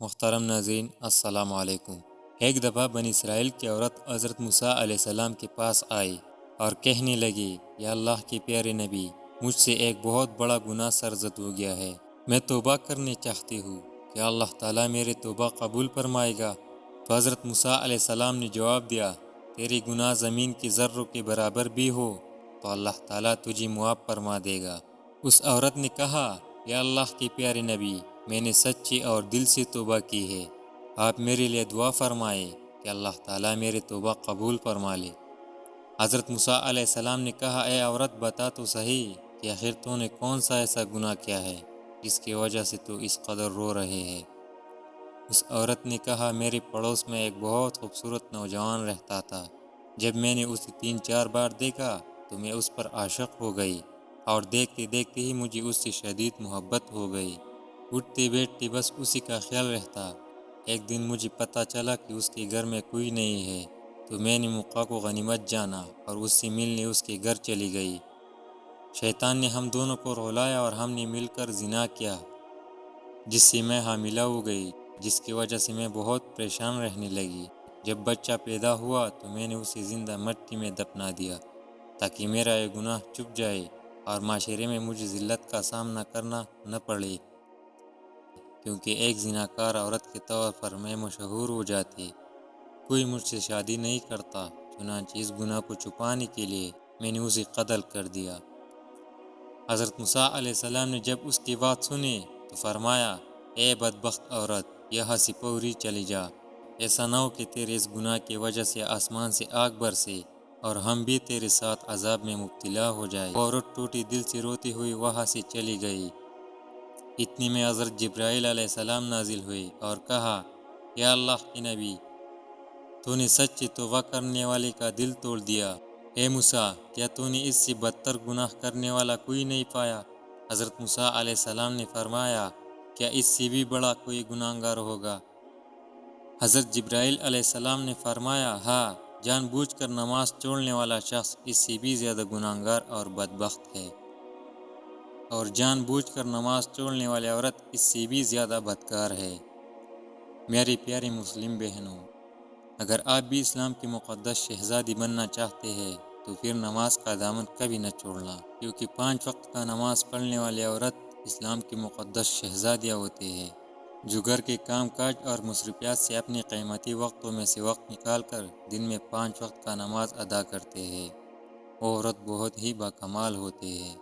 محترم ناظرین، السلام علیکم۔ ایک دفعہ بنی اسرائیل کی عورت حضرت موسیٰ علیہ السلام کے پاس آئی اور کہنے لگی، یا اللہ کے پیارے نبی، مجھ سے ایک بہت بڑا گناہ سرزد ہو گیا ہے۔ میں توبہ کرنے چاہتی ہوں، کیا اللہ تعالیٰ میرے توبہ قبول فرمائے گا؟ تو حضرت موسیٰ علیہ السلام نے جواب دیا، تیری گناہ زمین کی ذروں کے برابر بھی ہو تو اللہ تعالیٰ تجھے معاف فرما دے گا۔ اس عورت نے کہا، یا اللہ کے پیارے نبی، میں نے سچی اور دل سے توبہ کی ہے، آپ میرے لیے دعا فرمائے کہ اللہ تعالیٰ میرے توبہ قبول فرما لے۔ حضرت موسیٰ علیہ السلام نے کہا، اے عورت، بتا تو صحیح کہ آخر تو نے کون سا ایسا گناہ کیا ہے جس کی وجہ سے تو اس قدر رو رہے ہے؟ اس عورت نے کہا، میرے پڑوس میں ایک بہت خوبصورت نوجوان رہتا تھا۔ جب میں نے اسے 3-4 بار دیکھا تو میں اس پر عاشق ہو گئی اور دیکھتے دیکھتے ہی مجھے اس سے شدید محبت ہو گئی۔ اٹھتے بیٹھتے بس اسی کا خیال رہتا۔ ایک دن مجھے پتہ چلا کہ اس کے گھر میں کوئی نہیں ہے، تو میں نے موقع کو غنیمت جانا اور اس سے ملنے اس کے گھر چلی گئی۔ شیطان نے ہم دونوں کو رلایا اور ہم نے مل کر زنا کیا، جس سے میں حاملہ ہو گئی، جس کی وجہ سے میں بہت پریشان رہنے لگی۔ جب بچہ پیدا ہوا تو میں نے اسے زندہ مٹی میں دفنا دیا تاکہ میرا یہ گناہ چھپ جائے اور معاشرے میں مجھے ذلت کا سامنا کرنا نہ پڑے، کیونکہ ایک زناکار عورت کے طور پر میں مشہور ہو جاتی۔ کوئی مجھ سے شادی نہیں کرتا، چنانچہ اس گناہ کو چھپانے کے لیے میں نے اسے قتل کر دیا۔ حضرت موسیٰ علیہ السلام نے جب اس کی بات سنی تو فرمایا، اے بدبخت عورت، یہاں سے فوری چلی جا، ایسا نہ ہو کہ تیرے اس گناہ کی وجہ سے آسمان سے آگ برسے اور ہم بھی تیرے ساتھ عذاب میں مبتلا ہو جائے۔ وہ عورت ٹوٹی دل سے روتی ہوئی وہاں سے چلی گئی۔ اتنی میں حضرت جبرائیل علیہ السلام نازل ہوئے اور کہا، یا اللہ کے نبی، تو نے سچی توبہ کرنے والے کا دل توڑ دیا۔ اے موسیٰ، کیا تو نے اس سے بدتر گناہ کرنے والا کوئی نہیں پایا؟ حضرت موسیٰ علیہ السلام نے فرمایا، کیا اس سے بھی بڑا کوئی گناہگار ہوگا؟ حضرت جبرائیل علیہ السلام نے فرمایا، ہاں، جان بوجھ کر نماز چھوڑنے والا شخص اس سے بھی زیادہ گناہگار اور بدبخت ہے، اور جان بوجھ کر نماز چھوڑنے والی عورت اس سے بھی زیادہ بدکار ہے۔ میری پیاری مسلم بہنوں، اگر آپ بھی اسلام کی مقدس شہزادی بننا چاہتے ہیں تو پھر نماز کا دامن کبھی نہ چھوڑنا، کیونکہ 5 وقت کا نماز پڑھنے والی عورت اسلام کی مقدس شہزادیاں ہوتی ہے، جو گھر کے کام کاج اور مصروفیات سے اپنے قیمتی وقتوں میں سے وقت نکال کر دن میں 5 وقت کا نماز ادا کرتے ہیں۔ وہ عورت بہت ہی باکمال ہوتی ہے۔